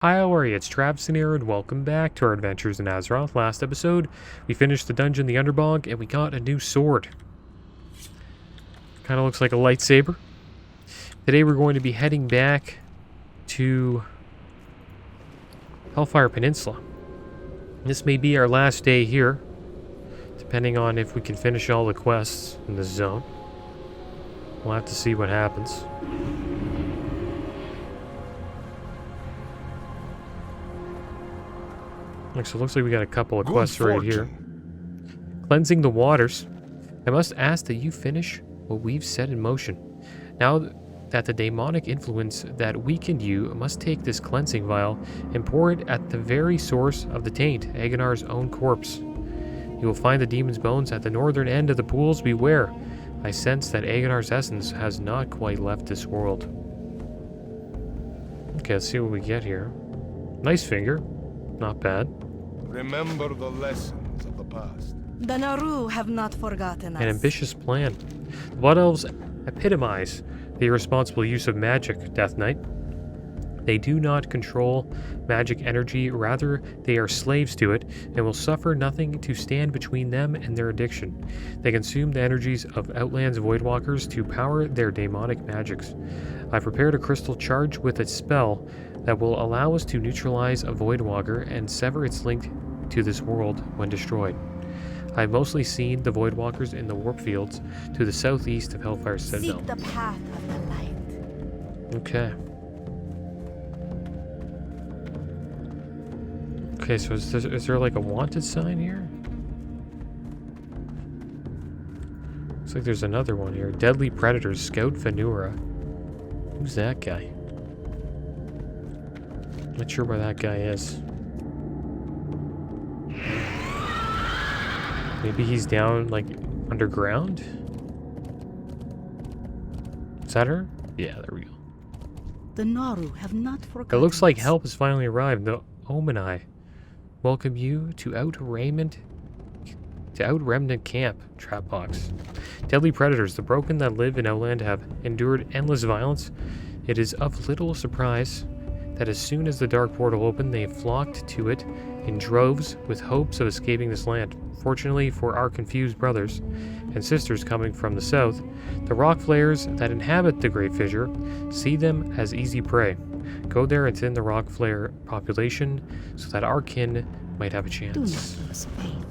Hi, how are you? It's Traviseen here, and welcome back to our adventures in Azeroth. Last episode, we finished the dungeon, the Underbog, and we got a new sword. Kind of looks like a lightsaber. Today we're going to be heading back to Hellfire Peninsula. This may be our last day here, depending on if we can finish all the quests in this zone. We'll have to see what happens. So it looks like we got a couple of quests right here. Cleansing the waters. I must ask that you finish what we've set in motion. Now that the demonic influence that weakened you must take this cleansing vial and pour it at the very source of the taint, Agonar's own corpse. You will find the demon's bones at the northern end of the pools. Beware. I sense that Agonar's essence has not quite left this world. Okay, let's see what we get here. Nice finger. Not bad. Remember the lessons of the past. The Naru have not forgotten us. An ambitious plan. The Blood Elves epitomize the irresponsible use of magic, Death Knight. They do not control magic energy, rather they are slaves to it, and will suffer nothing to stand between them and their addiction. They consume the energies of Outland's Voidwalkers to power their demonic magics. I prepared a crystal charge with a spell that will allow us to neutralize a Voidwalker and sever its link to this world when destroyed. I've mostly seen the Voidwalkers in the warp fields to the southeast of Hellfire Citadel. Seek the path of the light. Okay. Okay, so is there like a wanted sign here? Looks like there's another one here. Deadly Predators, Scout Venura. Who's that guy? Not sure where that guy is. Maybe he's down, like, underground? Is that her? Yeah, there we go. The Naru have not forgotten It looks like us. help has finally arrived. The Omenai welcome you to Remnant Camp, Trapbox. Deadly Predators, the broken that live in Outland have endured endless violence. It is of little surprise that as soon as the dark portal opened, they flocked to it in droves with hopes of escaping this land. Fortunately for our confused brothers and sisters coming from the south, the rock flayers that inhabit the Great Fissure see them as easy prey. Go there and thin the rock flayer population so that our kin might have a chance. Do not lose faith.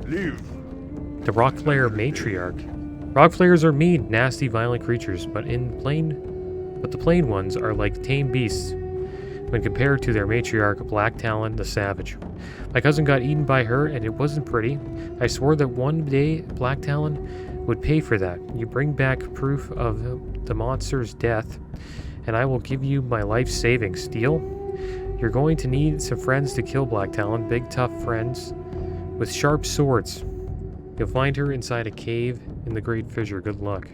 Leave. The rock flayer matriarch. Rock flayers are mean, nasty, violent creatures, but the plain ones are like tame beasts when compared to their matriarch, Black Talon the Savage. My cousin got eaten by her, and it wasn't pretty. I swore that one day Black Talon would pay for that. You bring back proof of the monster's death, and I will give you my life savings. Deal? You're going to need some friends to kill Black Talon, big tough friends with sharp swords. You'll find her inside a cave in the Great Fissure. Good luck.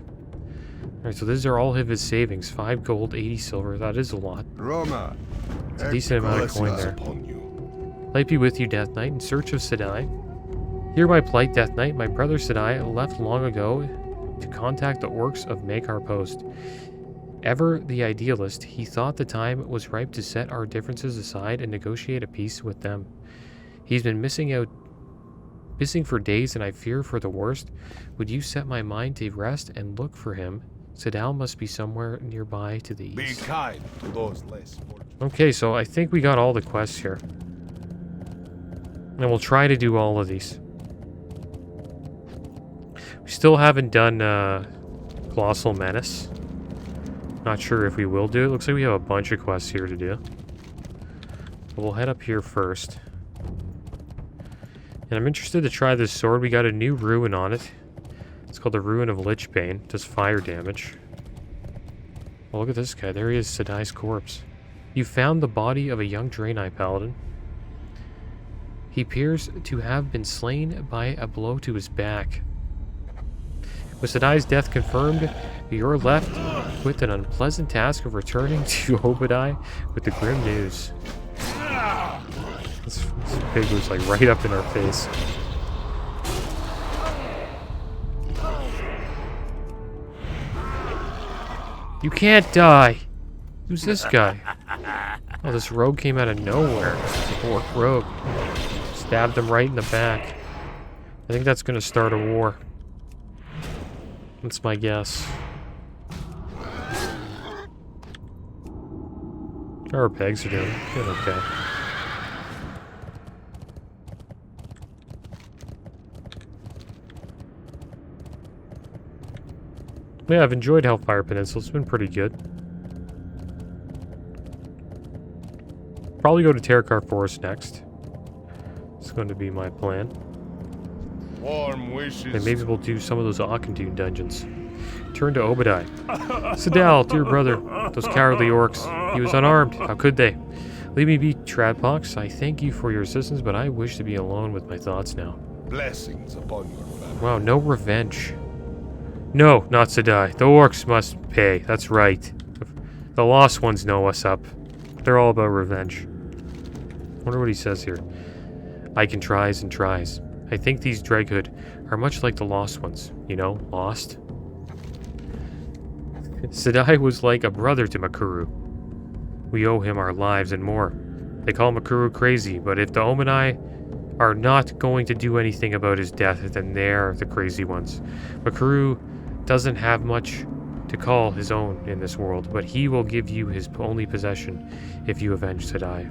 Alright, so these are all of his savings. 5 gold, 80 silver. That is a lot. Roma. It's a decent amount of coin there. Light be with you, Death Knight, in search of Sedai. Hear my plight, Death Knight. My brother Sedai left long ago to contact the orcs of Makar Post. Ever the idealist, he thought the time was ripe to set our differences aside and negotiate a peace with them. He's been missing for days, and I fear for the worst. Would you set my mind to rest and look for him? Sedal must be somewhere nearby to the east. Be kind to those less fortunate. Okay, so I think we got all the quests here. And we'll try to do all of these. We still haven't done Colossal Menace. Not sure if we will do it. Looks like we have a bunch of quests here to do. But we'll head up here first. And I'm interested to try this sword. We got a new ruin on it. It's called the Ruin of Lichbane. It does fire damage. Well, look at this guy. There he is, Sedai's corpse. You found the body of a young Draenei paladin. He appears to have been slain by a blow to his back. With Sedai's death confirmed, you're left with an unpleasant task of returning to Obadiah with the grim news. This pig was like right up in our face. You can't die. Who's this guy? Oh, this rogue came out of nowhere. Orc rogue. Stabbed him right in the back. I think that's gonna start a war. That's my guess. How our pegs are doing? Doing okay. Yeah, I've enjoyed Hellfire Peninsula. It's been pretty good. Probably go to Terakar Forest next. It's going to be my plan. Warm wishes. And maybe we'll do some of those Akandune dungeons. Turn to Obadiah. Sedai, dear brother. Those cowardly orcs. He was unarmed. How could they? Leave me be, Tradpox. I thank you for your assistance, but I wish to be alone with my thoughts now. Blessings upon your family. Wow, no revenge. No, not Sedai. The orcs must pay. That's right. The lost ones know what's up. They're all about revenge. Wonder what he says here. Iken tries and tries. I think these Dreadhood are much like the lost ones. You know, lost. Sedai was like a brother to Makuru. We owe him our lives and more. They call Makuru crazy, but if the Omenai are not going to do anything about his death, then they're the crazy ones. Makuru doesn't have much to call his own in this world, but he will give you his only possession if you avenge Sedai.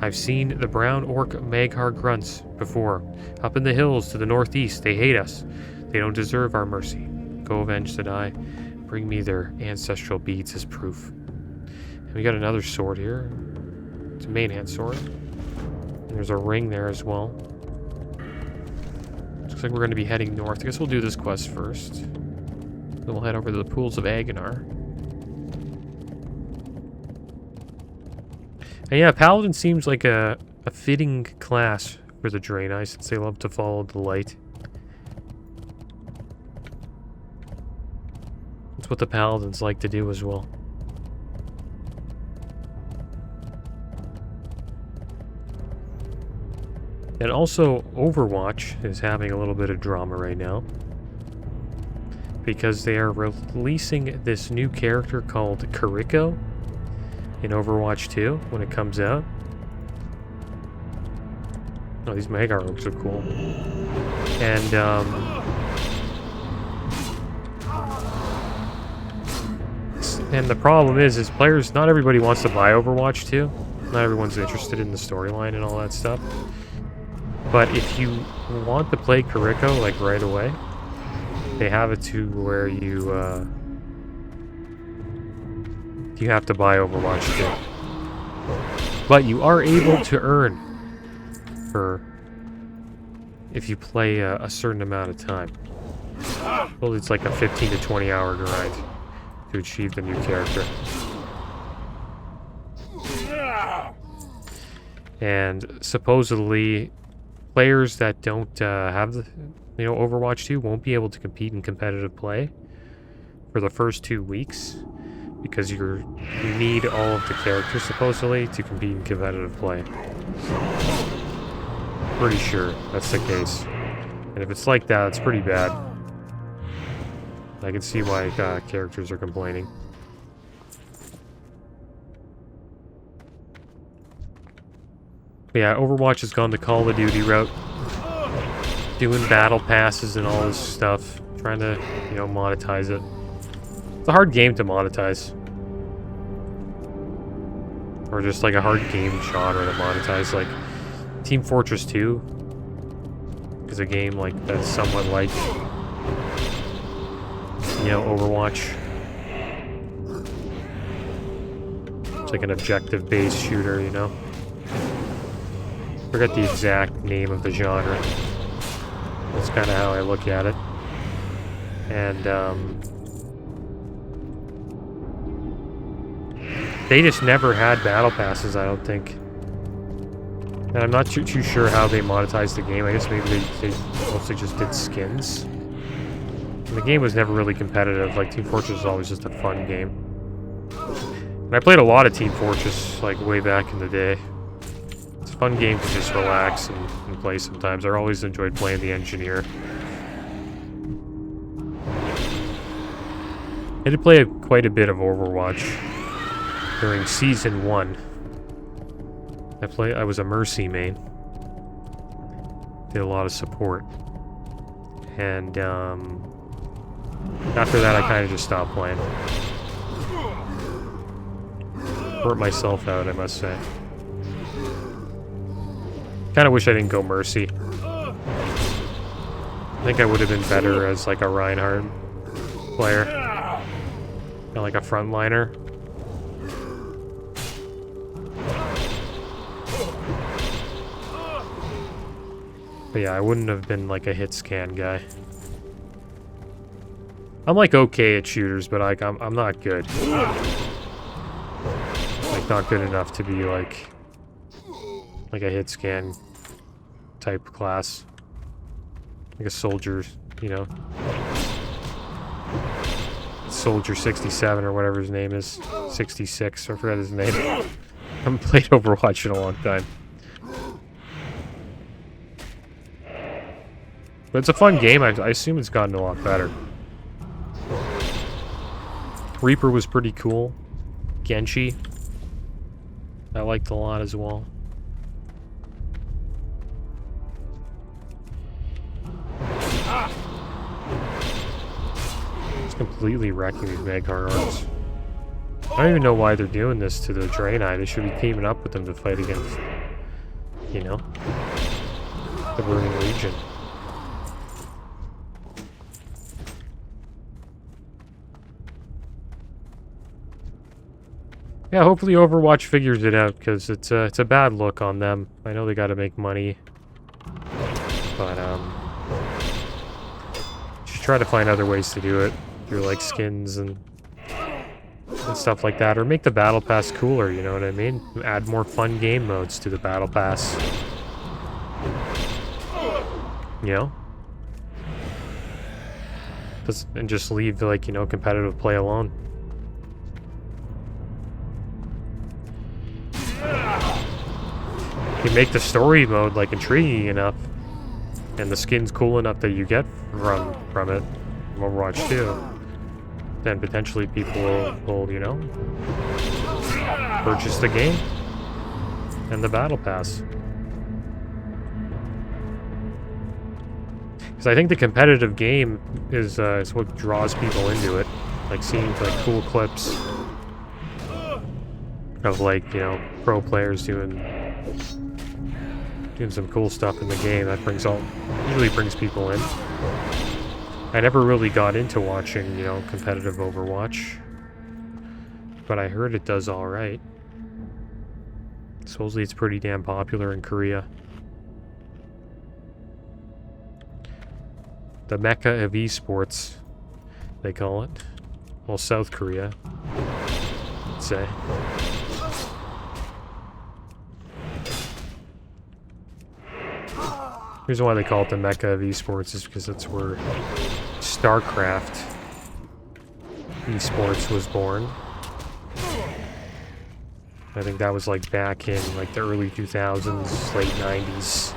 I've seen the brown orc Maghar grunts before. Up in the hills to the northeast, they hate us. They don't deserve our mercy. Go avenge Sedai. Bring me their ancestral beads as proof. And we got another sword here. It's a main hand sword. And there's a ring there as well. Looks like we're going to be heading north. I guess we'll do this quest first. Then we'll head over to the pools of Agonar. And yeah, Paladin seems like a fitting class for the Draenei, since they love to follow the light. That's what the Paladins like to do as well. And also, Overwatch is having a little bit of drama right now, because they are releasing this new character called Kiriko in Overwatch 2 when it comes out. Oh, these Maghar orcs are cool. And the problem is players, not everybody wants to buy Overwatch 2. Not everyone's interested in the storyline and all that stuff. But if you want to play Kiriko, like, right away, they have it to where you have to buy Overwatch 2. But you are able to earn for if you play a certain amount of time. Well, it's like a 15 to 20 hour grind to achieve the new character. And supposedly, players that don't have the, Overwatch 2 won't be able to compete in competitive play for the first 2 weeks, because you need all of the characters supposedly to compete in competitive play. Pretty sure that's the case. And if it's like that, it's pretty bad. I can see why characters are complaining. But yeah, Overwatch has gone the Call of Duty route, doing battle passes and all this stuff, trying to, monetize it. It's a hard game to monetize. Or just like a hard game genre to monetize. Like Team Fortress 2 is a game like that's somewhat like, Overwatch. It's like an objective-based shooter, Forget the exact name of the genre. That's kind of how I look at it. And they just never had battle passes, I don't think. And I'm not too sure how they monetized the game. I guess maybe they mostly just did skins. And the game was never really competitive. Like, Team Fortress was always just a fun game. And I played a lot of Team Fortress, like, way back in the day. It's a fun game to just relax and play sometimes. I always enjoyed playing the Engineer. I did play quite a bit of Overwatch. during Season 1. I was a Mercy main. Did a lot of support. And, after that, I kind of just stopped playing. Hurt myself out, I must say. Kind of wish I didn't go Mercy. I think I would have been better as like a Reinhardt player. Kind of like a frontliner. But yeah, I wouldn't have been like a hit scan guy. I'm like okay at shooters, but like I'm not good. Like not good enough to be like a hit scan type class. Like a soldier, you know. Soldier 67 or whatever his name is. 66, I forgot his name. I haven't played Overwatch in a long time. But it's a fun game. I assume it's gotten a lot better. Reaper was pretty cool. Genshi, I liked a lot as well. It's completely wrecking these Magcar arms. I don't even know why they're doing this to the Draenei. They should be teaming up with them to fight against, you know, the Burning Legion. Yeah, hopefully Overwatch figures it out, because it's a bad look on them. I know they gotta make money. But, just try to find other ways to do it. Through, like, skins and stuff like that. Or make the Battle Pass cooler, you know what I mean? Add more fun game modes to the Battle Pass. You know? And just leave, like, you know, competitive play alone. You make the story mode like intriguing enough, and the skin's cool enough that you get from it, from Overwatch 2, then potentially people will, you know, purchase the game and the Battle Pass. Because I think the competitive game is what draws people into it, like seeing like cool clips of like, you know, pro players doing some cool stuff in the game. That usually brings people in. I never really got into watching, you know, competitive Overwatch, but I heard it does all right. Supposedly it's pretty damn popular in Korea. The Mecca of Esports, they call it. Well, South Korea, I'd say. The reason why they call it the Mecca of Esports is because that's where StarCraft Esports was born. I think that was like back in like the early 2000s, late 90s.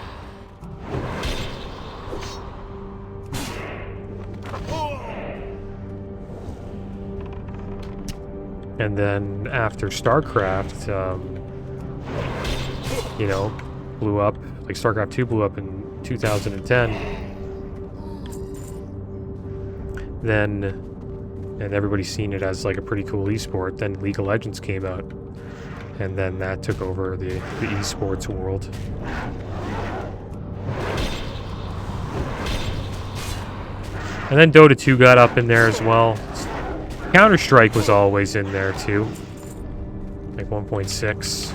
And then after StarCraft, you know, blew up, like StarCraft 2 blew up in 2010, then, and everybody's seen it as like a pretty cool esport, then League of Legends came out, and then that took over the esports world. And then Dota 2 got up in there as well. Counter-Strike was always in there too, like 1.6.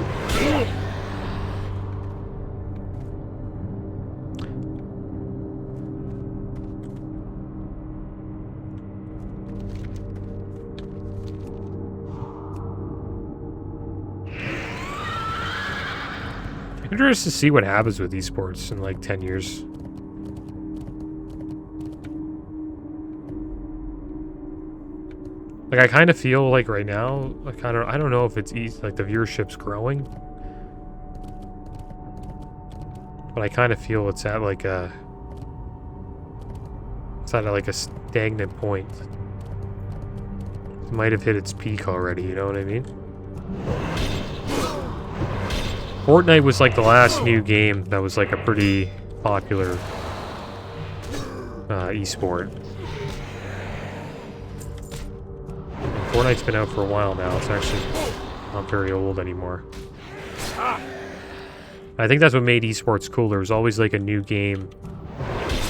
I'm interested to see what happens with esports in like 10 years. Like I kind of feel like right now, I don't know if it's like the viewership's growing, but I kind of feel it's at like a stagnant point. It might have hit its peak already, you know what I mean? Fortnite was like the last new game that was like a pretty popular esport. And Fortnite's been out for a while now. It's actually not very old anymore. I think that's what made esports cool. There was always like a new game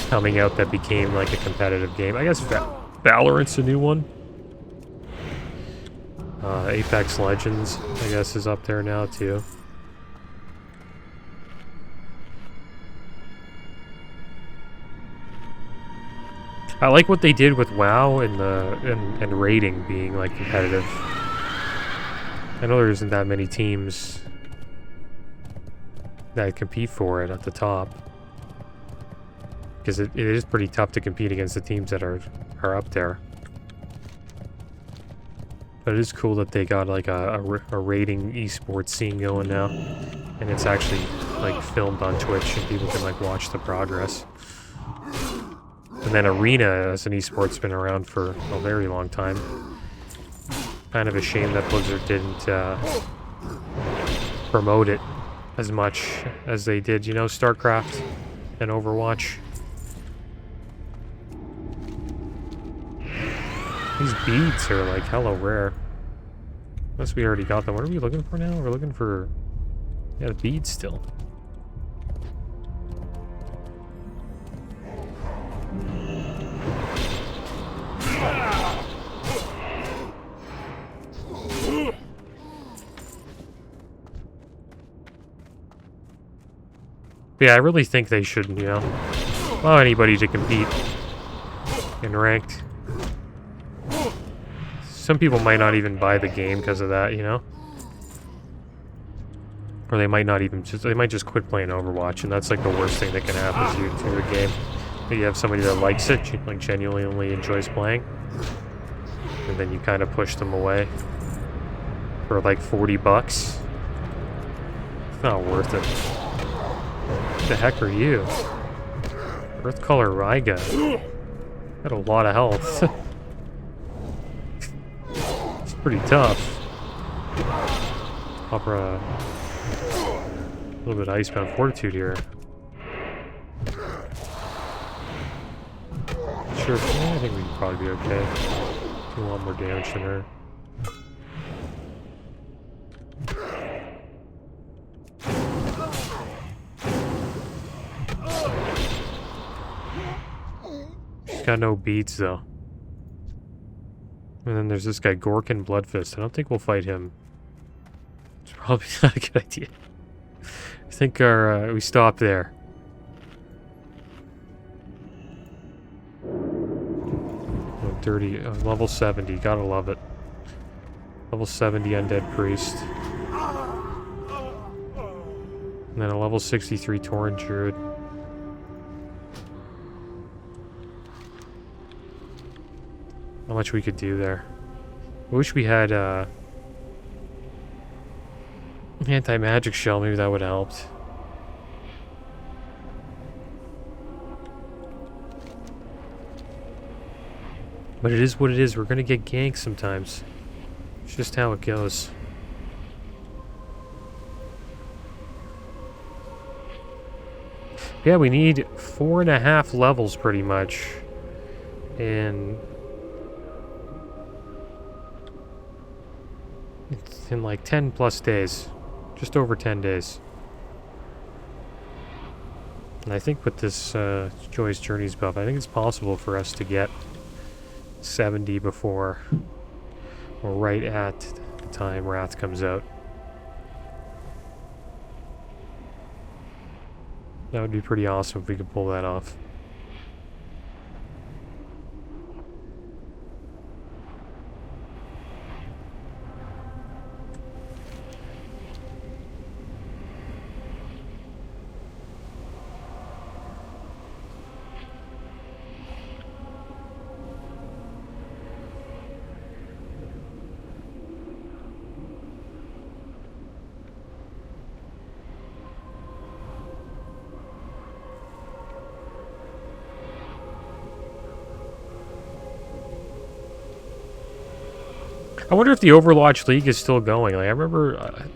coming out that became like a competitive game. I guess Valorant's a new one. Apex Legends, I guess, is up there now too. I like what they did with WoW and raiding being like competitive. I know there isn't that many teams that compete for it at the top, because it is pretty tough to compete against the teams that are up there. But it is cool that they got like a raiding esports scene going now, and it's actually like filmed on Twitch and people can like watch the progress. And then Arena as an esport's been around for a very long time. Kind of a shame that Blizzard didn't promote it as much as they did, you know, StarCraft and Overwatch. These beads are like hella rare. Unless we already got them. What are we looking for now? We're looking for... yeah, the beads still. Yeah, I really think they should, you know, allow anybody to compete in ranked. Some people might not even buy the game because of that, you know? Or they might not even they might just quit playing Overwatch, and that's like the worst thing that can happen to your game. That you have somebody that likes it, like genuinely enjoys playing, and then you kind of push them away for like $40. It's not worth it. What the heck are you? Earthcolor Ryga. Got a lot of health. It's pretty tough. Opera. A little bit of Icebound Fortitude here. Sure, yeah, I think we can probably be okay. Do a lot more damage than her. Got no beats though. And then there's this guy Gorkin Bloodfist. I don't think we'll fight him. It's probably not a good idea. I think our we stop there. Oh, dirty level 70. Gotta love it. Level 70 Undead Priest. And then a level 63 Torrent Druid. How much we could do there. I wish we had anti-magic shell. Maybe that would have helped. But it is what it is. We're gonna get ganked sometimes. It's just how it goes. Yeah, we need 4.5 levels pretty much. And it's in like 10 plus days. Just over 10 days. And I think with this Joy's Journeys buff, I think it's possible for us to get 70 before, or right at the time Wrath comes out. That would be pretty awesome if we could pull that off. I wonder if the Overwatch League is still going. Like I remember,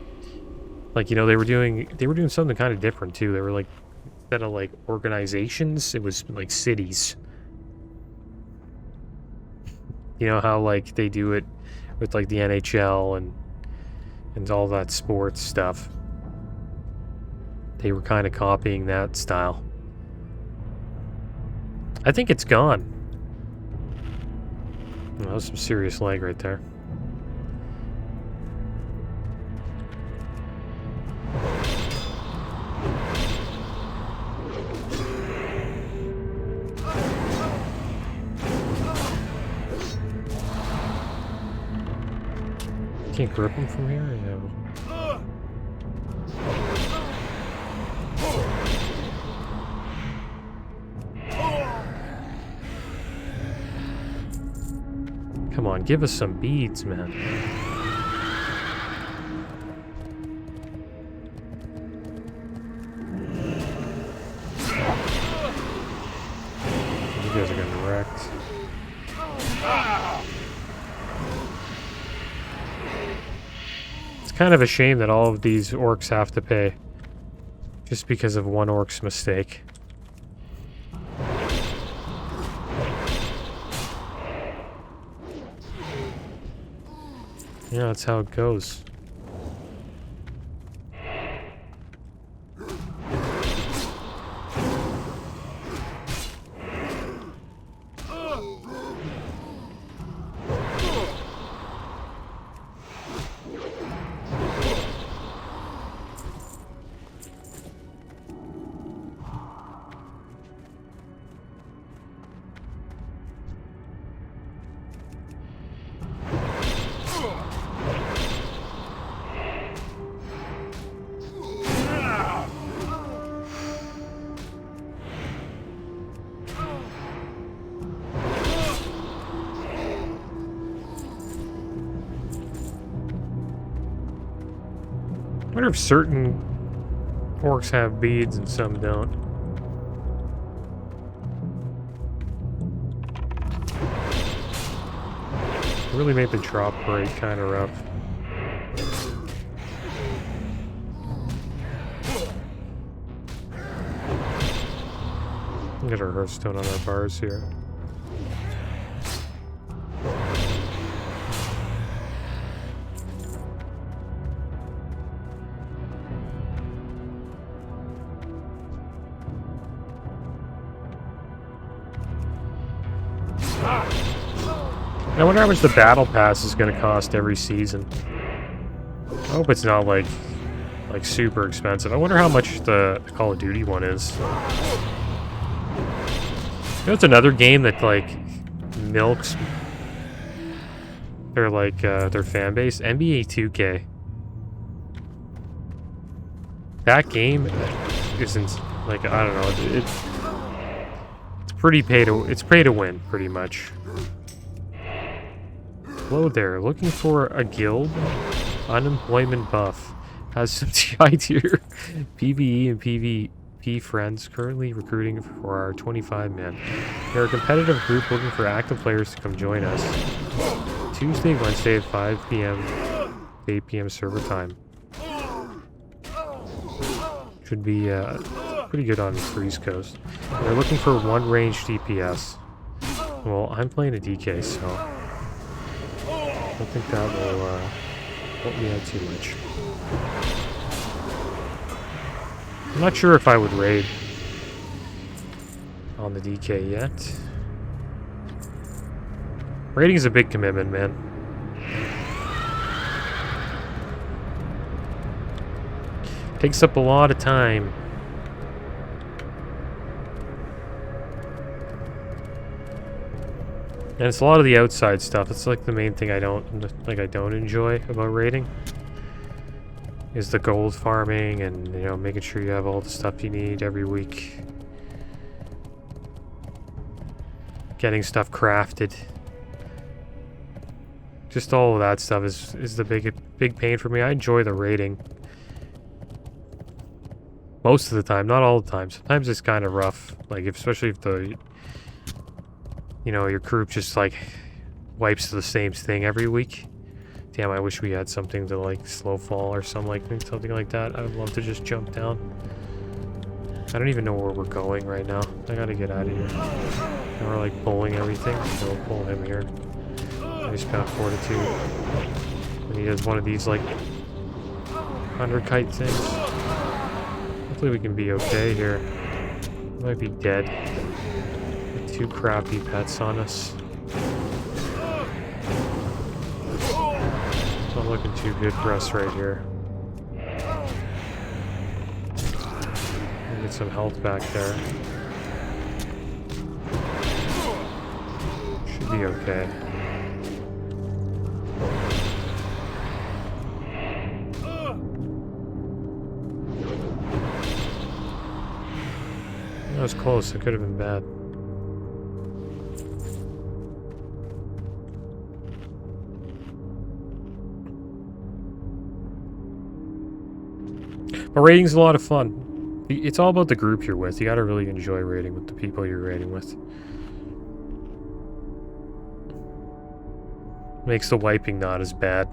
like you know, they were doing something kind of different too. They were like, instead of like organizations, it was like cities. You know how like they do it with like the NHL and all that sports stuff. They were kind of copying that style. I think it's gone. Oh, that was some serious lag right there. Can't grip him from here? Yeah. Come on, give us some beads, man. You guys are getting wrecked. It's kind of a shame that all of these orcs have to pay just because of one orc's mistake. Yeah, that's how it goes. I wonder if certain orcs have beads and some don't. Really made the drop rate kind of rough. Get our Hearthstone on our bars here. I wonder how much the battle pass is going to cost every season. I hope it's not like super expensive. I wonder how much the Call of Duty one is. You know, it's another game that like milks their their fan base. NBA 2K. That game isn't like, I don't know. It's pretty pay to win pretty much. Hello there, looking for a guild? Unemployment buff. Has some TI tier PvE and PvP friends currently recruiting for our 25-man. They're a competitive group looking for active players to come join us. Tuesday, Wednesday at 5 p.m. 8 p.m. server time. Should be pretty good on the Freeze Coast. They're looking for one range DPS. Well, I'm playing a DK, so I don't think that will help me out too much. I'm not sure if I would raid on the DK yet. Raiding is a big commitment, man. Takes up a lot of time. And it's a lot of the outside stuff. It's like the main thing I don't enjoy about raiding. Is the gold farming and, you know, making sure you have all the stuff you need every week. Getting stuff crafted. Just all of that stuff is the big pain for me. I enjoy the raiding. Most of the time, not all the time. Sometimes it's kind of rough. Like, especially if the, you know, your group just like wipes the same thing every week. Damn, I wish we had something to like slow fall or something like that. I would love to just jump down. I don't even know where we're going right now. I gotta get out of here. And we're like pulling everything, so we'll pull him here. Nice bound fortitude. And he does one of these like underkite things. Hopefully we can be okay here. We might be dead. With 2 crappy pets on us. It's not looking too good for us right here. Get some health back there. Should be okay. That was close. It could have been bad. But raiding's a lot of fun. It's all about the group you're with. You gotta really enjoy raiding with the people you're raiding with. Makes the wiping not as bad.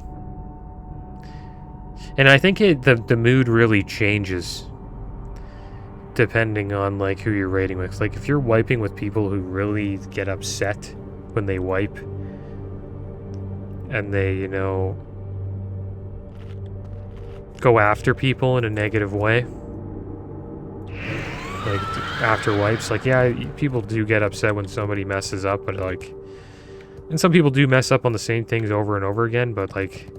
And I think the mood really changes depending on like who you're raiding with. Like if you're wiping with people who really get upset when they wipe and they, you know, go after people in a negative way. Like after wipes, like yeah, people do get upset when somebody messes up, but like, and some people do mess up on the same things over and over again, but like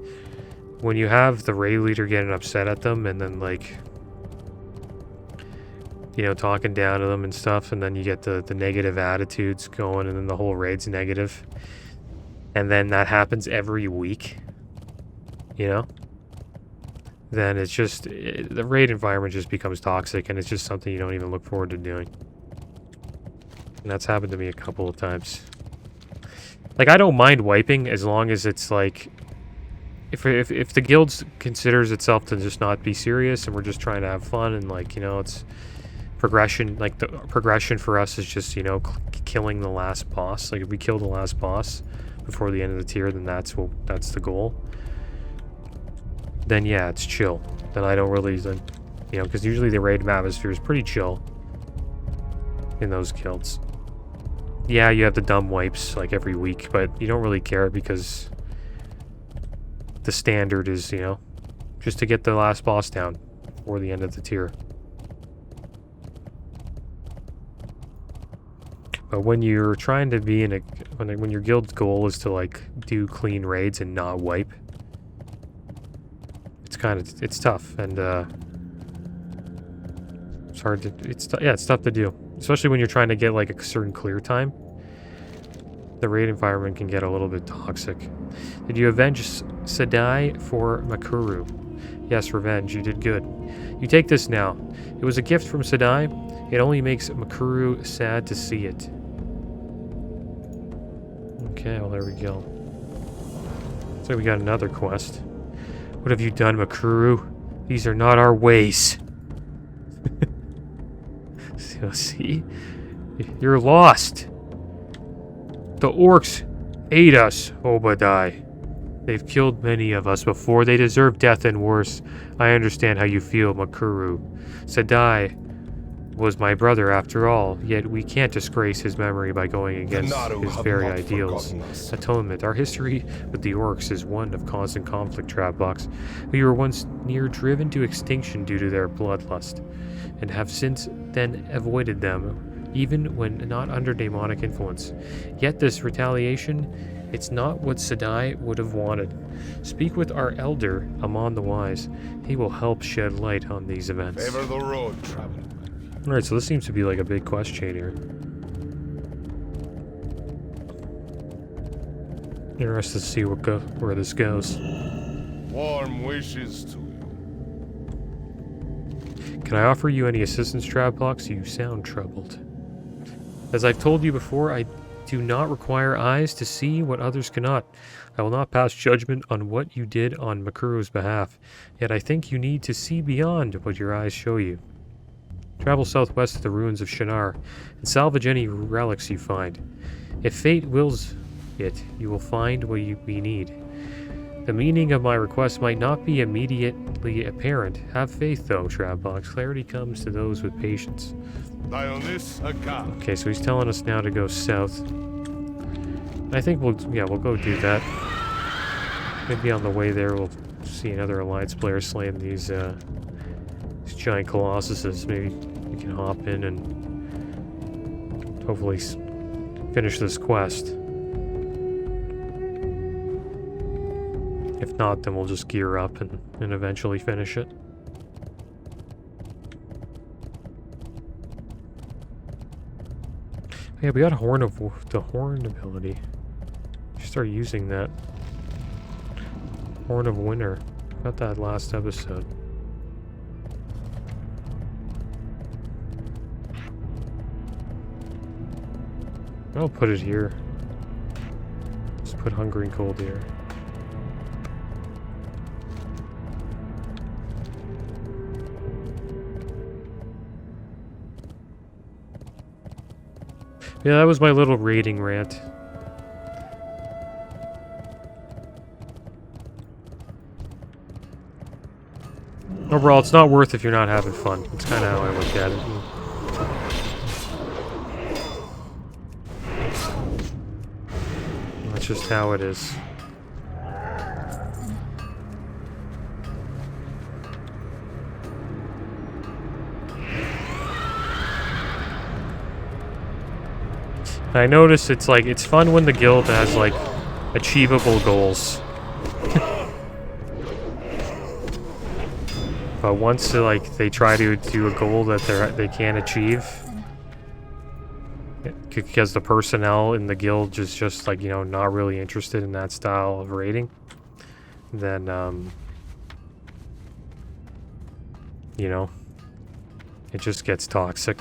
when you have the raid leader getting upset at them and then like, you know, talking down to them and stuff, and then you get the negative attitudes going, and then the whole raid's negative, and then that happens every week, you know, then it's just, the raid environment just becomes toxic, and it's just something you don't even look forward to doing. And that's happened to me a couple of times. Like, I don't mind wiping as long as it's like, if the guild considers itself to just not be serious, and we're just trying to have fun, and like, you know, it's progression, like the progression for us is just, you know, killing the last boss. Like if we kill the last boss before the end of the tier, then that's the goal. Then yeah, it's chill. Then I don't really, you know, because usually the raid atmosphere is pretty chill in those guilds. Yeah, you have the dumb wipes like every week, but you don't really care because the standard is, you know, just to get the last boss down before the end of the tier. But when you're trying to be in a, when your guild's goal is to like do clean raids and not wipe, it's tough, and it's hard to, it's tough to do, especially when you're trying to get like a certain clear time. The raid environment can get a little bit toxic. Did you avenge Sedai for Makuru? Yes, revenge. You did good. You take this now. It was a gift from Sedai. It only makes Makuru sad to see it. Okay, well there we go. So we got another quest. What have you done, Makuru? These are not our ways. So, see? You're lost. The orcs ate us, Obadiah. They've killed many of us before. They deserve death and worse. I understand how you feel, Makuru. Sedai was my brother after all, yet we can't disgrace his memory by going against his very ideals. Atonement. Our history with the orcs is one of constant conflict, Trapbox. We were once near driven to extinction due to their bloodlust, and have since then avoided them, even when not under demonic influence. Yet this retaliation, it's not what Sedai would have wanted. Speak with our elder, Amon the Wise. He will help shed light on these events. Favor the road, traveler. Alright, so this seems to be like a big quest chain here. Interested to see where this goes. Warm wishes to you. Can I offer you any assistance, Trapbox? You sound troubled. As I've told you before, I do not require eyes to see what others cannot. I will not pass judgment on what you did on Makuru's behalf, yet I think you need to see beyond what your eyes show you. Travel southwest to the ruins of Shinar, and salvage any relics you find. If fate wills it, you will find what we need. The meaning of my request might not be immediately apparent. Have faith, though, Travbox. Clarity comes to those with patience. Dionis Aga. Okay, so he's telling us now to go south. I think we'll go do that. Maybe on the way there we'll see another Alliance player slaying these giant colossuses. Maybe we can hop in and hopefully finish this quest. If not, then we'll just gear up and eventually finish it. Yeah, we got the horn ability. Should start using that. Horn of Winter. Got that last episode. I'll put it here. Just put Hungering Cold here. Yeah, that was my little raiding rant. Overall, it's not worth if you're not having fun. That's kind of how I look at it. That's just how it is. I notice it's like, it's fun when the guild has like achievable goals. But once like they try to do a goal that they can't achieve, because the personnel in the guild is just like, you know, not really interested in that style of raiding, then you know, it just gets toxic.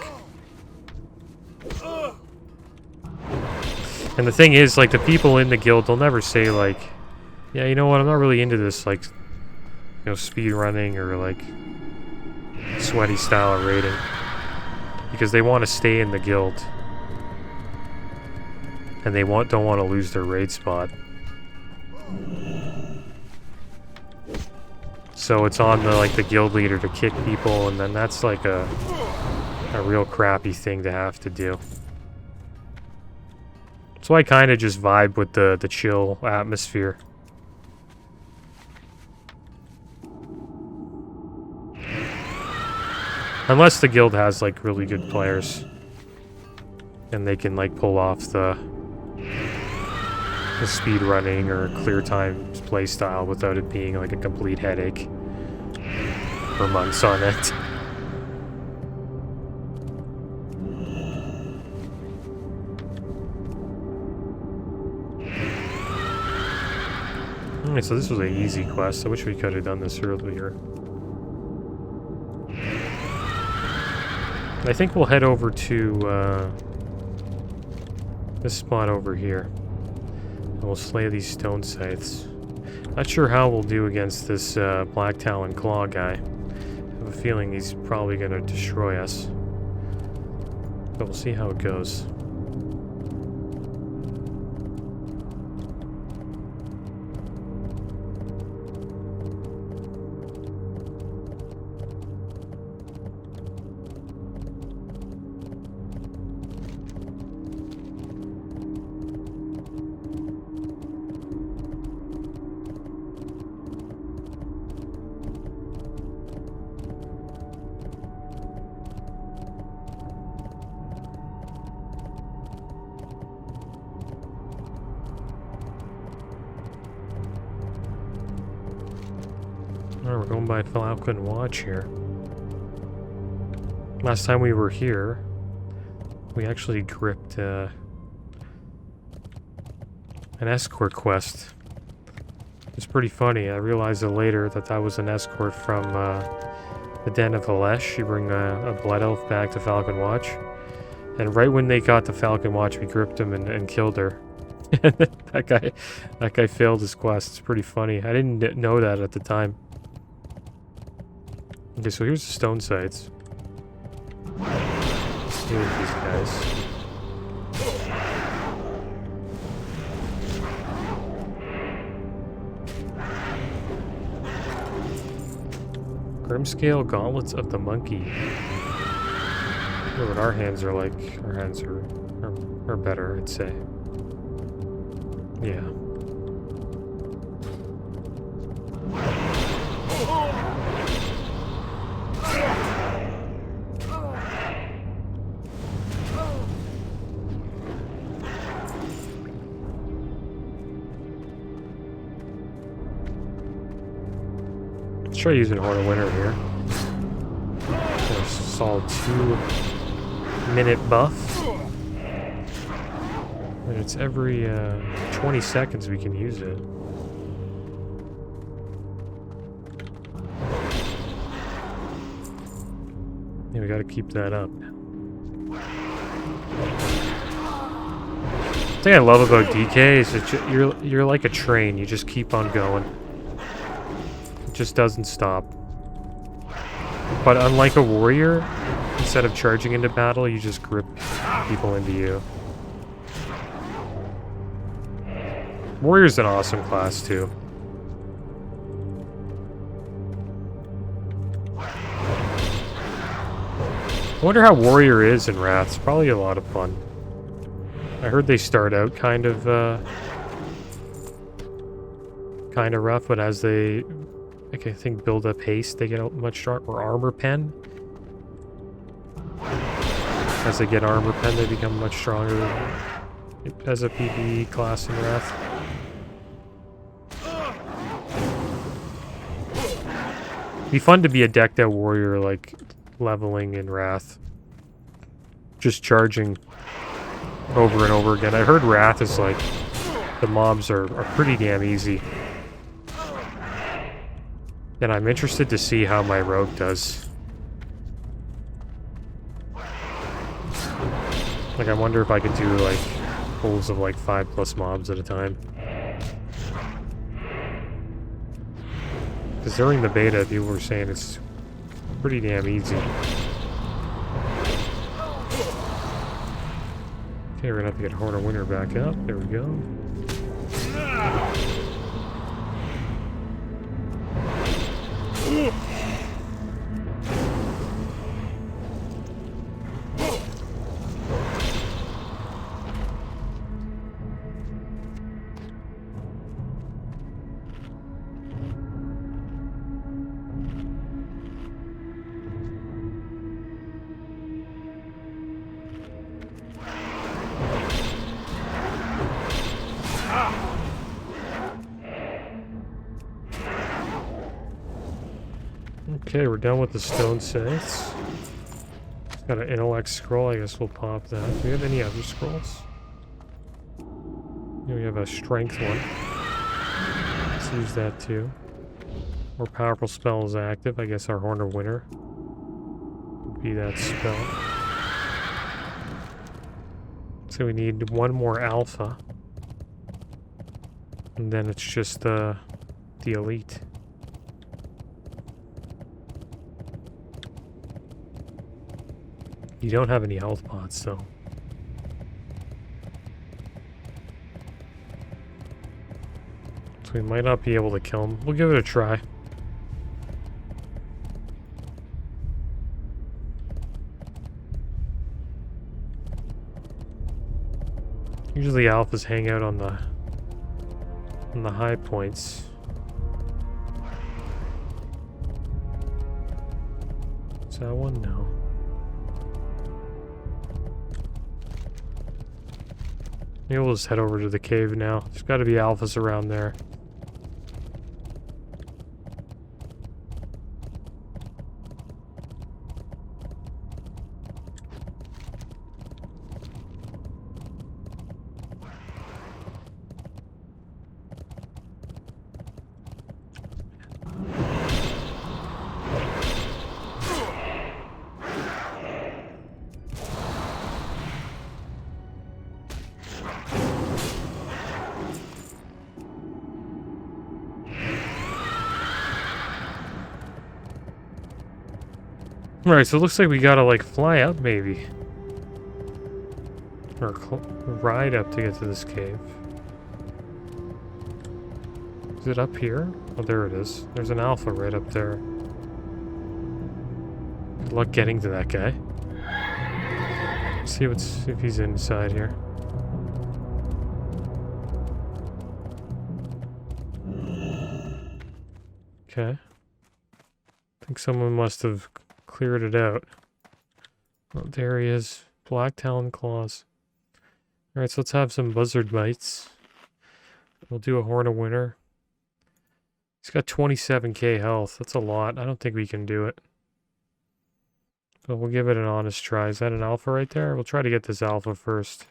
And the thing is, like, the people in the guild, they'll never say, like, yeah, you know what, I'm not really into this, like, you know, speed running or, like, sweaty style of raiding. Because they want to stay in the guild. And they don't want to lose their raid spot. So it's on the, like, the guild leader to kick people, and then that's, like, a real crappy thing to have to do. So I kind of just vibe with the chill atmosphere. Unless the guild has like really good players. And they can like pull off the speed running or clear time play style without it being like a complete headache for months on it. Alright, so this was an easy quest. I wish we could have done this earlier. I think we'll head over to this spot over here. And we'll slay these stone scythes. Not sure how we'll do against this Black Talon Claw guy. I have a feeling he's probably going to destroy us. But we'll see how it goes. We're going by Falcon Watch here. Last time we were here, we actually gripped an escort quest. It's pretty funny. I realized it later that was an escort from the Den of the Lesh. You bring a Blood Elf back to Falcon Watch. And right when they got to Falcon Watch, we gripped him and killed her. that guy failed his quest. It's pretty funny. I didn't know that at the time. Okay, so here's the stone sights. Let's deal with these guys. Grimscale Gauntlets of the Monkey. What our hands are like. Our hands are better, I'd say. Yeah. Let's try using Horn of Winter here. A solid 2-minute buff. And it's every 20 seconds we can use it. Yeah, we gotta keep that up. The thing I love about DK is that you're like a train. You just keep on going. It just doesn't stop. But unlike a warrior, instead of charging into battle, you just grip people into you. Warrior's an awesome class too. I wonder how Warrior is in Wrath. It's probably a lot of fun. I heard they start out kind of rough, but as they, like, I think build up haste, they get much stronger. Or armor pen. As they get armor pen, they become much stronger as a PvE class in Wrath. It'd be fun to be a decked out warrior, like leveling in Wrath. Just charging over and over again. I heard Wrath is like, the mobs are pretty damn easy. And I'm interested to see how my rogue does. Like, I wonder if I could do like pulls of like 5+ mobs at a time. Because during the beta, people were saying it's pretty damn easy. Okay, we're gonna have to get Horn of Winter back up. There we go. Okay, we're done with the stone sets. Got an intellect scroll, I guess we'll pop that. Do we have any other scrolls? Yeah, we have a strength one. Let's use that too. More powerful spell is active. I guess our Horn of Winter would be that spell. So we need one more alpha. And then it's just the elite. You don't have any health pots, so. So we might not be able to kill him. We'll give it a try. Usually alphas hang out on the high points. Is that one? No. Maybe we'll just head over to the cave now. There's got to be alphas around there. Alright, so it looks like we gotta, like, fly up, maybe. Or ride up to get to this cave. Is it up here? Oh, there it is. There's an alpha right up there. Good luck getting to that guy. See if he's inside here. Okay. I think someone must have cleared it out. Oh, there he is. Black Talon Claws. Alright, so let's have some Buzzard Bites. We'll do a Horn of Winter. He's got 27k health. That's a lot. I don't think we can do it. But we'll give it an honest try. Is that an alpha right there? We'll try to get this alpha first.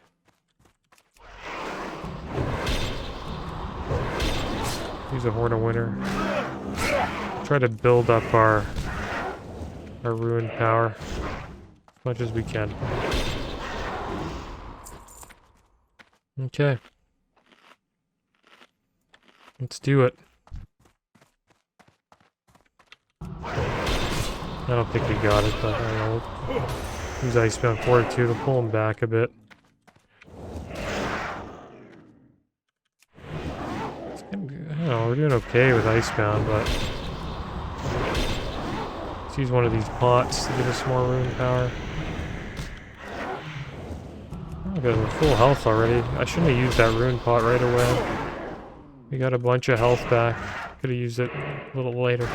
Use a Horn of Winter. Try to build up our ruined power as much as we can. Okay. Let's do it. I don't think we got it, but I don't know. Use Icebound Fortitude to pull him back a bit. I don't know, we're doing okay with Icebound, but let's use one of these pots to give us more rune power. Oh, we're full health already. I shouldn't have used that rune pot right away. We got a bunch of health back. Could have used it a little later.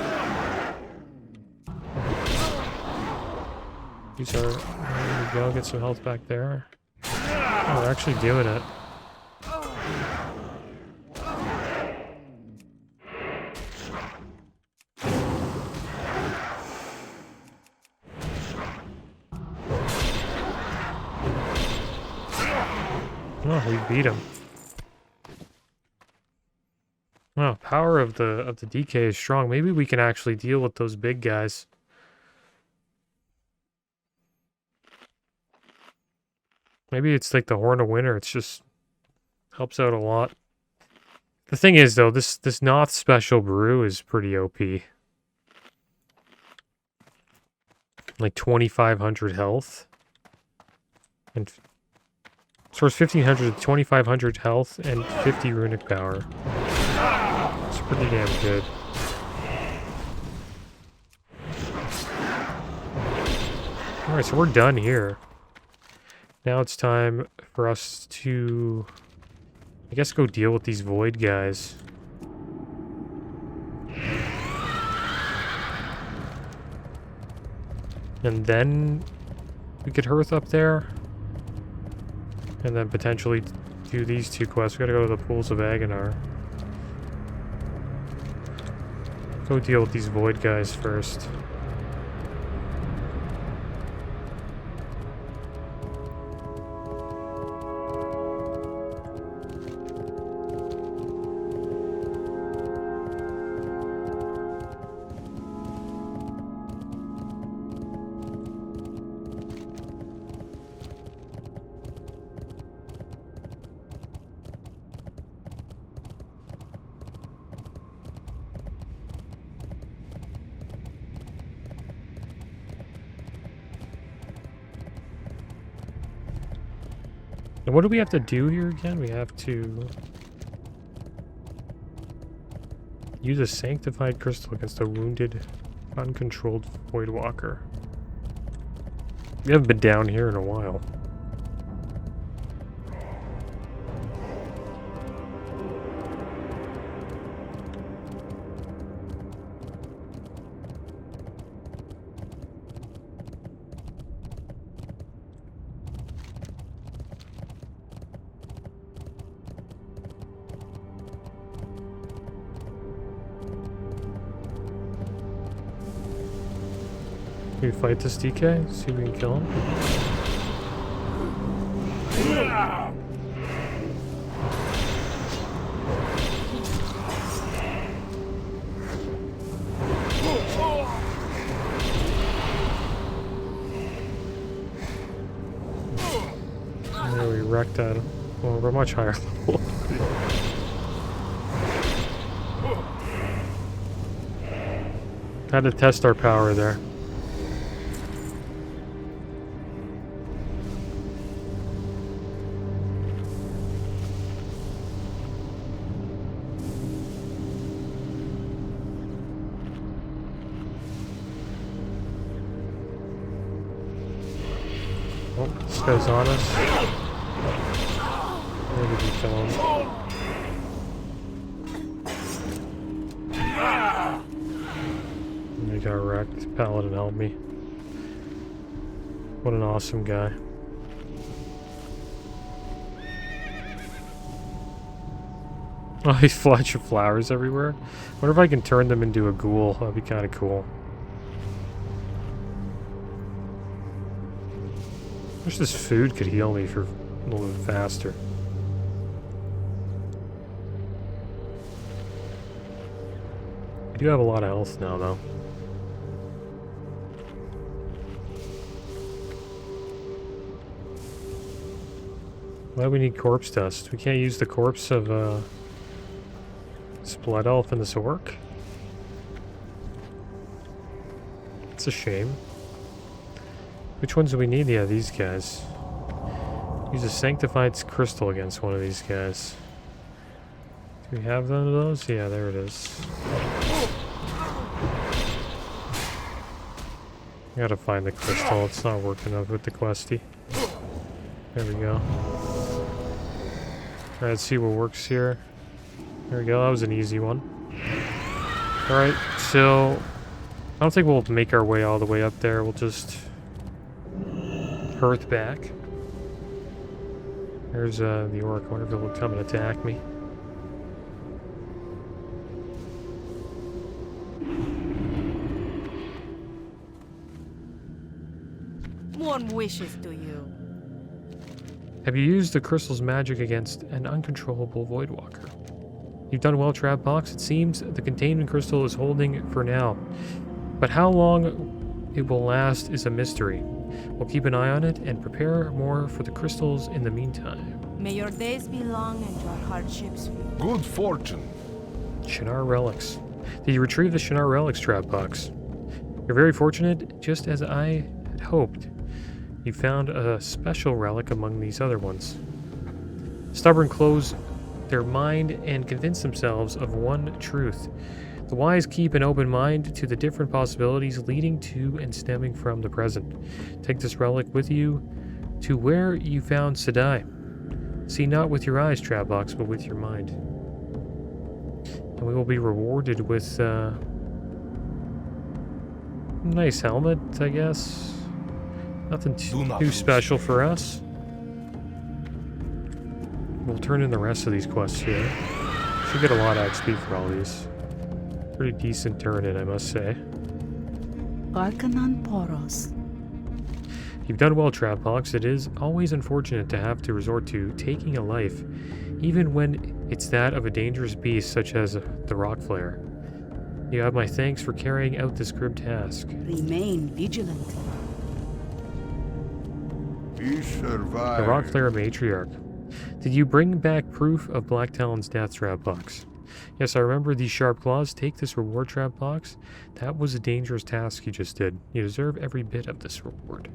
Use our... There we go, get some health back there. Oh, we're actually doing it. Oh, we beat him. Oh, power of the DK is strong. Maybe we can actually deal with those big guys. Maybe it's like the Horn of Winter. It's just helps out a lot. The thing is, though, this Noth special brew is pretty OP. Like 2,500 health, and so it's 1,500 to 2,500 health and 50 runic power. It's pretty damn good. All right, so we're done here. Now it's time for us to, I guess, go deal with these void guys. And then we could hearth up there. And then potentially do these two quests. We gotta go to the Pools of Agonar. Go deal with these void guys first. What do we have to do here again? We have to use a sanctified crystal against a wounded, uncontrolled Voidwalker. We haven't been down here in a while. Can we fight this DK? See if we can kill him. There we wrecked at him. Well, we're much higher level. Had to test our power there. Oh, this guy's on us. Where did we kill him? I got wrecked. Paladin helped me. What an awesome guy. Oh, he's flash of flowers everywhere. Wonder if I can turn them into a ghoul. That'd be kind of cool. Wish this food could heal me for a little bit faster. I do have a lot of health now, though. Why do we need corpse dust? We can't use the corpse of this blood elf and this orc? It's a shame. Which ones do we need? Yeah, these guys. Use a sanctified crystal against one of these guys. Do we have one of those? Yeah, there it is. I gotta find the crystal. It's not working out with the questy. There we go. Alright, let's see what works here. There we go, that was an easy one. Alright, so I don't think we'll make our way all the way up there. We'll just hearth back. There's the orc. I wonder if it will come and attack me. One wishes to you. Have you used the crystal's magic against an uncontrollable Voidwalker? You've done well, Trapbox. It seems the containment crystal is holding for now. But how long it will last is a mystery. We'll keep an eye on it and prepare more for the crystals in the meantime. May your days be long and your hardships few. Good fortune. Shannara relics. Did you retrieve the Shannara relics, Trapbox? You're very fortunate, just as I had hoped. You found a special relic among these other ones. Stubborn close their mind and convince themselves of one truth. The wise keep an open mind to the different possibilities leading to and stemming from the present. Take this relic with you to where you found Sedai. See not with your eyes, Trapbox, but with your mind. And we will be rewarded with nice helmet, I guess. Nothing too special for us. We'll turn in the rest of these quests here. Should get a lot of XP for all these. Pretty decent turn in, I must say. Arcanon Poros. You've done well, Trapbox. It is always unfortunate to have to resort to taking a life, even when it's that of a dangerous beast such as the rock flare. You have my thanks for carrying out this grim task. Remain vigilant. He survived. The rock flare matriarch. Did you bring back proof of Black Talon's death, Trapbox? Yes, I remember these sharp claws. Take this reward, Trapbox. That was a dangerous task you just did. You deserve every bit of this reward.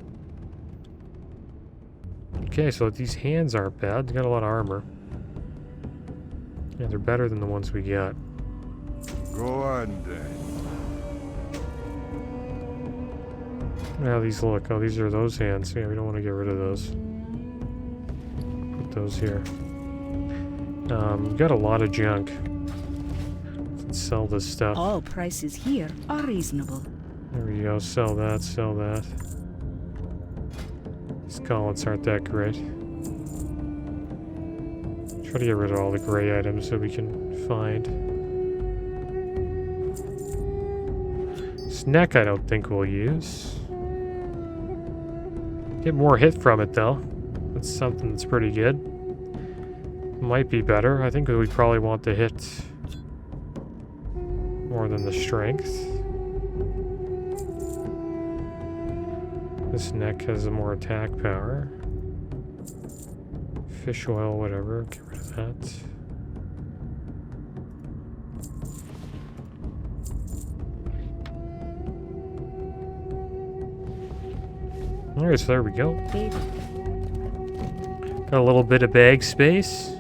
Okay, so these hands aren't bad. They got a lot of armor. Yeah, they're better than the ones we got. Go on then. How these look. Oh, these are those hands. Yeah, we don't want to get rid of those. Put those here. Got a lot of junk. Let's sell this stuff. All prices here are reasonable. There we go. Sell that, sell that. These gauntlets aren't that great. Try to get rid of all the gray items so we can find. This neck I don't think we'll use. Get more hit from it though. That's something that's pretty good. Might be better. I think we probably want the hit more than the strength. This neck has a more attack power. Fish oil, whatever. Get rid of that. Alright, so there we go. Got a little bit of bag space.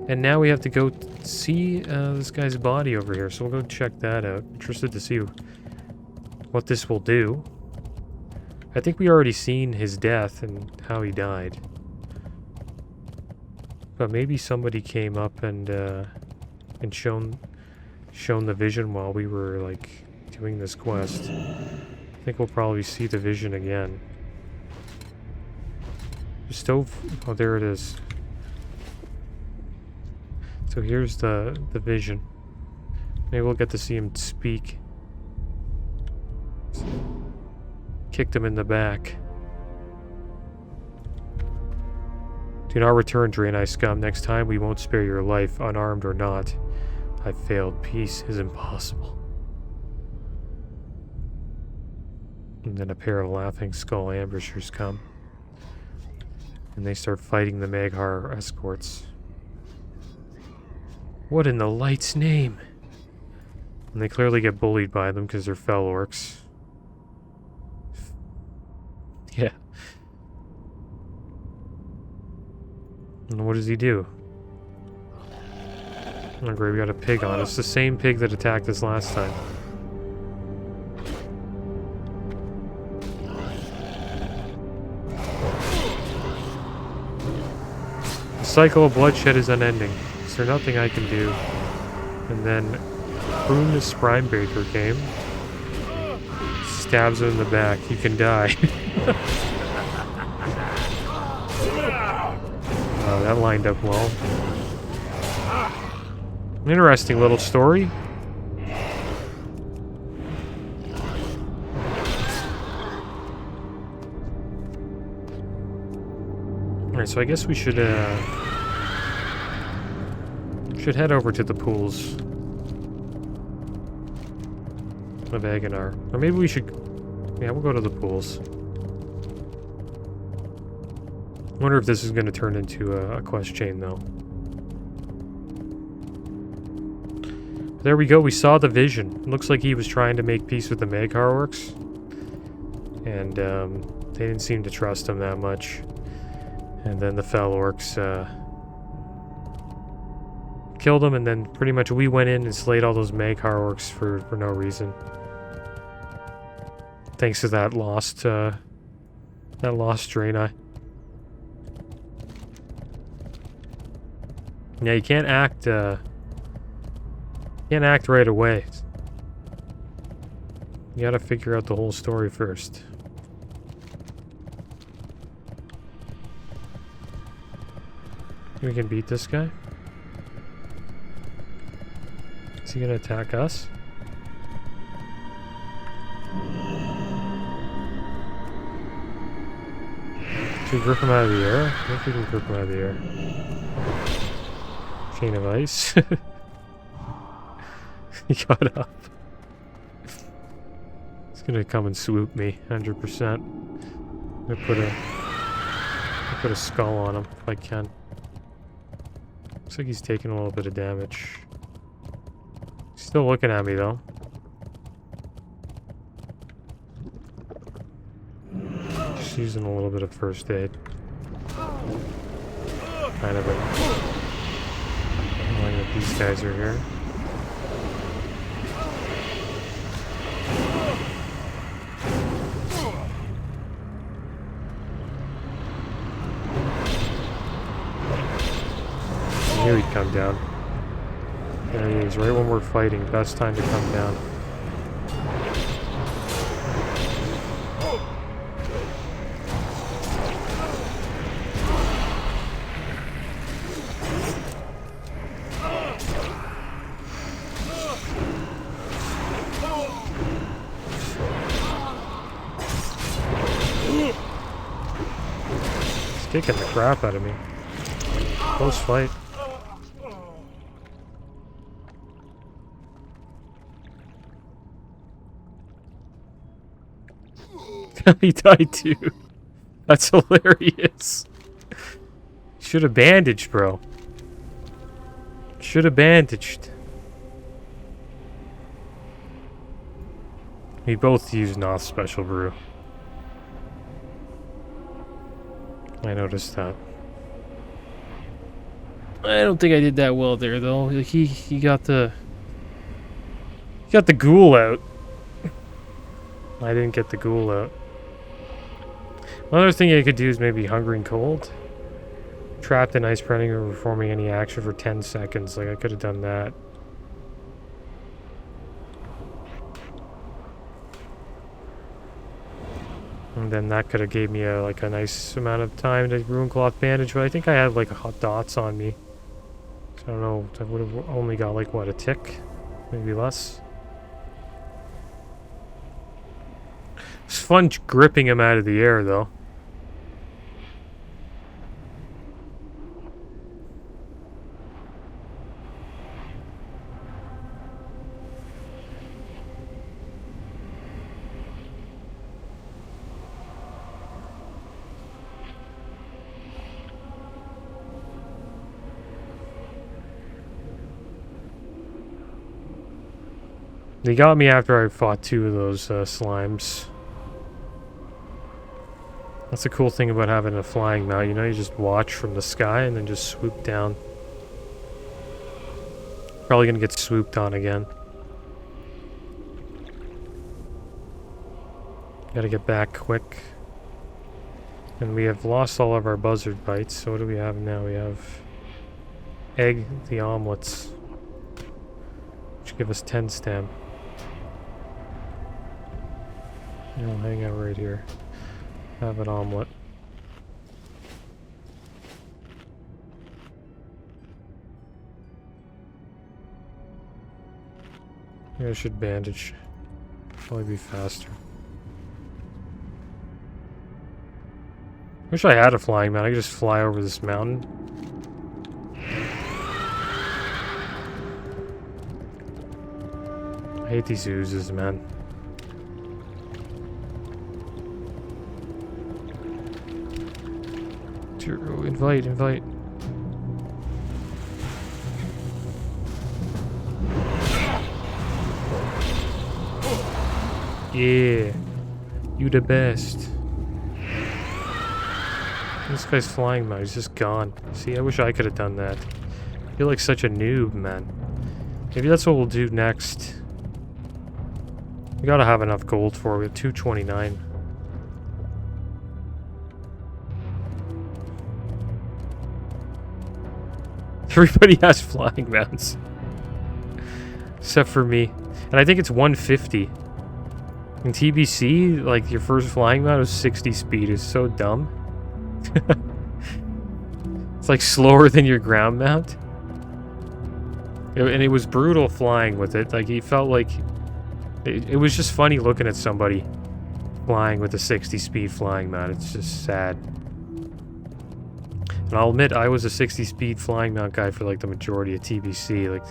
And now we have to go see this guy's body over here. So we'll go check that out. Interested to see what this will do. I think we already seen his death and how he died. But maybe somebody came up and shown the vision while we were like doing this quest. I think we'll probably see the vision again. The stove. Oh, there it is. So here's the vision. Maybe we'll get to see him speak. Kicked him in the back. Do not return, Draenei scum. Next time we won't spare your life, unarmed or not. I failed. Peace is impossible. And then a pair of laughing skull ambushers come. And they start fighting the Maghar escorts. What in the light's name? And they clearly get bullied by them because they're fell orcs. Yeah. And what does he do? Oh great, we got a pig on us. The same pig that attacked us last time. The cycle of bloodshed is unending. Is there nothing I can do? And then Prune the Sprinebreaker came. Stabs him in the back. You can die. Oh, that lined up well. Interesting little story. Alright, so I guess we should head over to the pools of Agonar. Or maybe we should... Yeah, we'll go to the pools. I wonder if this is going to turn into a quest chain, though. There we go, we saw the vision. It looks like he was trying to make peace with the Maghar orcs. And they didn't seem to trust him that much. And then the fell orcs killed him, and then pretty much we went in and slayed all those Maghar orcs for no reason. Thanks to that lost Draenei. Yeah, you can't act right away. You gotta figure out the whole story first. We can beat this guy? Is he gonna attack us? Should we grip him out of the air? I don't think we can grip him out of the air. Chain of ice. He got up. He's gonna come and swoop me, 100%. I'm gonna put a skull on him if I can. Looks like he's taking a little bit of damage. He's still looking at me though. Just using a little bit of first aid. Kind of annoying that these guys are here. I knew he'd come down. There he is, right when we're fighting. Best time to come down. He's kicking the crap out of me. Close fight. He died too. That's hilarious. Should have bandaged, bro. Should have bandaged. We both used Noth's special brew. I noticed that. I don't think I did that well there though. He got the ghoul out. I didn't get the ghoul out. Another thing you could do is maybe Hungering Cold. Trapped in ice, preventing or performing any action for 10 seconds. Like, I could have done that. And then that could have gave me a nice amount of time to Ruin Cloth Bandage, but I think I had like hot dots on me. So I don't know, I would have only got like what, a tick? Maybe less. It's fun gripping him out of the air though. They got me after I fought 2 of those slimes. That's the cool thing about having a flying mount, you know, you just watch from the sky and then just swoop down. Probably gonna get swooped on again. Gotta get back quick. And we have lost all of our buzzard bites, so what do we have now? We have egg the omelets, which give us 10 stamina. I'll hang out right here. Have an omelet. Maybe I should bandage. Probably be faster. Wish I had a flying mount. I could just fly over this mountain. I hate these oozes, man. Invite. Yeah. You the best. This guy's flying mount. He's just gone. See, I wish I could have done that. I feel like such a noob, man. Maybe that's what we'll do next. We gotta have enough gold for it. We have 229. Everybody has flying mounts. Except for me. And I think it's 150. In TBC, like, your first flying mount is 60 speed. It's so dumb. It's like slower than your ground mount. And it was brutal flying with it. Like, he felt like... It was just funny looking at somebody flying with a 60 speed flying mount. It's just sad. And I'll admit, I was a 60 speed flying mount guy for like the majority of TBC. Like,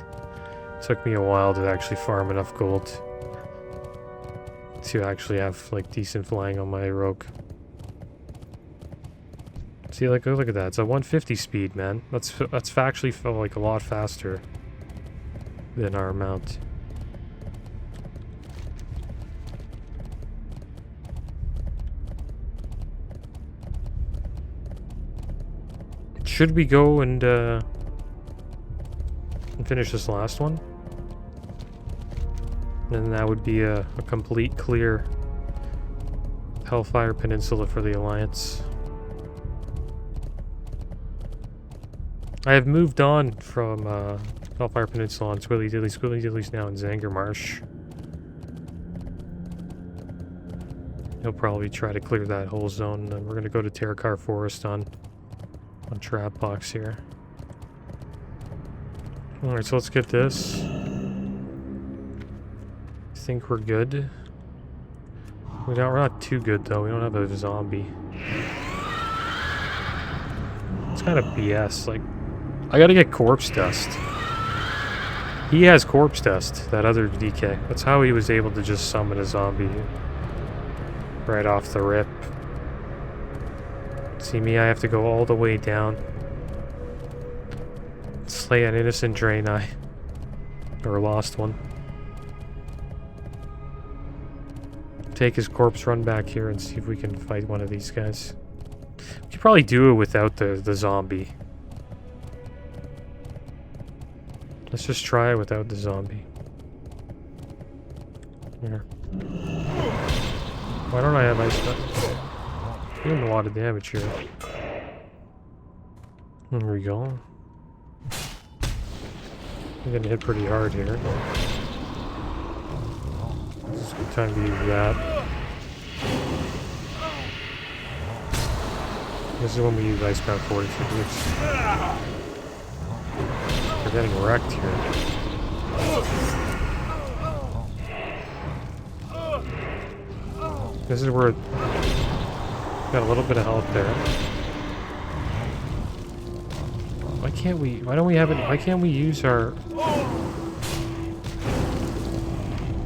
it took me a while to actually farm enough gold to actually have like decent flying on my rogue. See, like, look at that. It's a 150 speed, man. That's actually felt like a lot faster than our mount. Should we go and finish this last one? And that would be a complete clear Hellfire Peninsula for the Alliance. I have moved on from Hellfire Peninsula on Squilly Dilly. Squilly Dilly's now in Zanger Marsh. He'll probably try to clear that whole zone. And we're going to go to Terrakar Forest on Trap Box here. Alright, so let's get this. I think we're good. We're not too good though. We don't have a zombie. It's kind of BS. Like, I gotta get corpse dust. He has corpse dust, that other DK. That's how he was able to just summon a zombie right off the rip. See me, I have to go all the way down. Slay an innocent Draenei. Or a lost one. Take his corpse, run back here and see if we can fight one of these guys. We could probably do it without the zombie. Let's just try it without the zombie. Here. Why don't I have ice? Doing a lot of damage here. There we go. I'm gonna hit pretty hard here. This is a good time to use that. This is when we use Icebound Fortitude. We're getting wrecked here. This is where got a little bit of health there. Why don't we have it? Why can't we use our...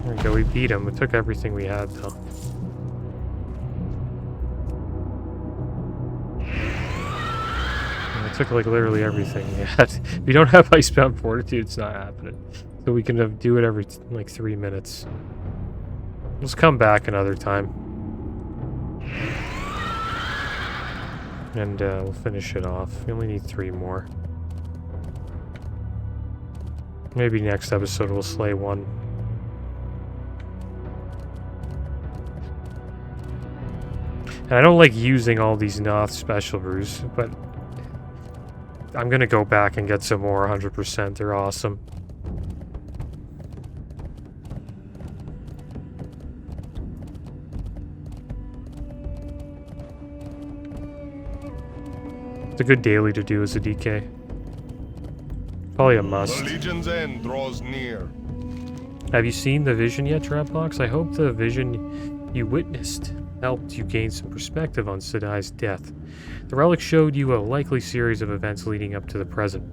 There we go, we beat him. We took everything we had though. And we took like literally everything we had. If we don't have Icebound Fortitude, it's not happening. So we can do it every like 3 minutes. Let's come back another time. And we'll finish it off. We only need 3 more. Maybe next episode we'll slay one. And I don't like using all these Noth special brews, but I'm gonna go back and get some more 100%. They're awesome. It's a good daily to do as a DK. Probably a must. The Legion's end draws near. Have you seen the vision yet, Dropbox? I hope the vision you witnessed helped you gain some perspective on Sedai's death. The relic showed you a likely series of events leading up to the present.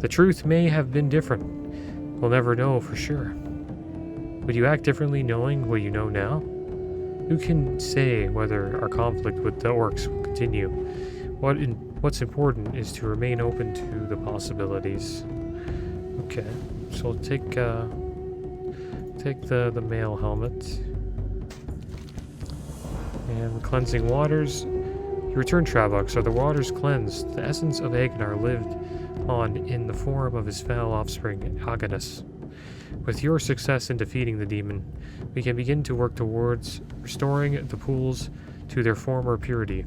The truth may have been different. We'll never know for sure. Would you act differently knowing what you know now? Who can say whether our conflict with the orcs will continue? What's important is to remain open to the possibilities. Okay, so I'll take the male helmet. And the cleansing waters. You return, Travox. Are the waters cleansed? The essence of Agnar lived on in the form of his foul offspring, Agonus. With your success in defeating the demon, we can begin to work towards restoring the pools to their former purity.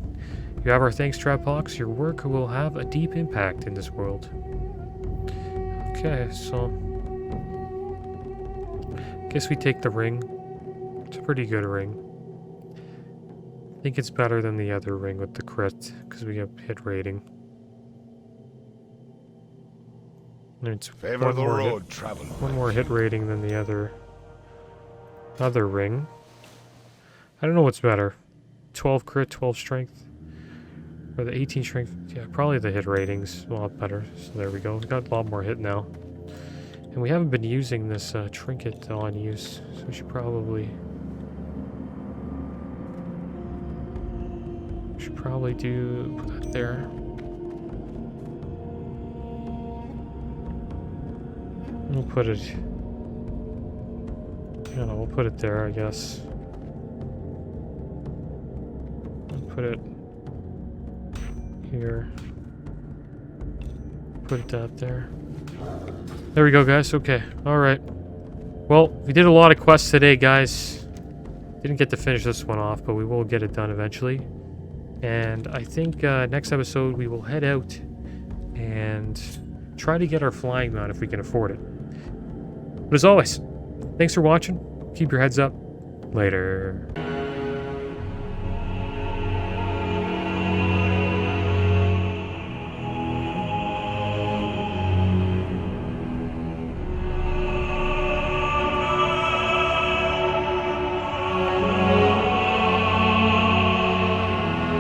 You have our thanks, Trapbox. Your work will have a deep impact in this world. Okay, so... guess we take the ring. It's a pretty good ring. I think it's better than the other ring with the crit, because we get hit rating. And it's Favor the road, travel. One more hit rating than the other ring. I don't know what's better. 12 crit, 12 strength. Or the 18 strength. Yeah, probably the hit ratings a lot better. So there we go. We've got a lot more hit now. And we haven't been using this trinket on use. So we should probably do put that there. We'll put it... I don't know, we'll put it there, I guess. We'll put it here. Put it out there. There we go, guys. Okay. Alright. Well, we did a lot of quests today, guys. Didn't get to finish this one off, but we will get it done eventually. And I think next episode we will head out and try to get our flying mount if we can afford it. But as always, thanks for watching. Keep your heads up. Later.